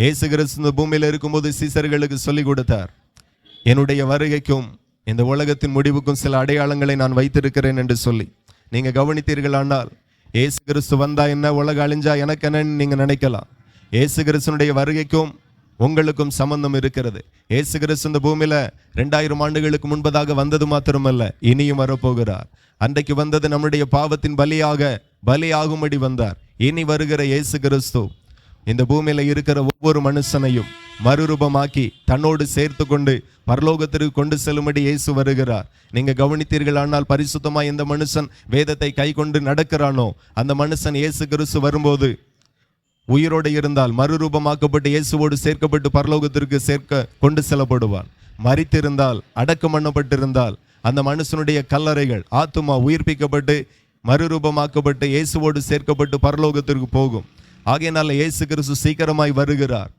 இயேசு கிறிஸ்து இந்த பூமியில் இருக்கும்போது சீசர்களுக்கு சொல்லிக் கொடுத்தார், என்னுடைய வருகைக்கும் இந்த உலகத்தின் முடிவுக்கும் சில அடையாளங்களை நான் வைத்திருக்கிறேன் என்று சொல்லி. நீங்க கவனித்தீர்களானால் இயேசு கிறிஸ்து வந்தா என்ன, உலகம் அழிஞ்சா எனக்கு என்னன்னு நீங்க நினைக்கலாம். இயேசு கிறிஸ்துனுடைய வருகைக்கும் உங்களுக்கும் சம்பந்தம் இருக்கிறது. இயேசு கிறிஸ்து இந்த பூமியில 2000 ஆண்டுகளுக்கு முன்பதாக வந்தது மாத்திரமல்ல, இனியும் வரப்போகிறார். அன்றைக்கு வந்தது நம்முடைய பாவத்தின் பலியாகும்படி வந்தார். இனி வருகிற இயேசு கிறிஸ்து இந்த பூமியில இருக்கிற ஒவ்வொரு மனுஷனையும் மறுரூபமாக்கி தன்னோடு சேர்த்து கொண்டு பரலோகத்திற்கு கொண்டு செல்லும்படி இயேசு வருகிறார். நீங்க கவனித்தீர்களானால் பரிசுத்தமா எந்த மனுஷன் வேதத்தை கை கொண்டு நடக்கிறானோ அந்த மனுஷன் இயேசு கிறிஸ்து வரும்போது உயிரோடு இருந்தால் மறுரூபமாக்கப்பட்டு இயேசுவோடு சேர்க்கப்பட்டு பரலோகத்திற்கு கொண்டு செல்லப்படுவான். மரித்திருந்தால் அடக்கம் பண்ணப்பட்டிருந்தால் அந்த மனுஷனுடைய கல்லறைகள் ஆத்துமா உயிர்ப்பிக்கப்பட்டு மறுரூபமாக்கப்பட்டு இயேசுவோடு சேர்க்கப்பட்டு பரலோகத்திற்கு போகும். ஆகையினால இயேசு கிறிஸ்து சீக்கிரமாய் வருகிறார்.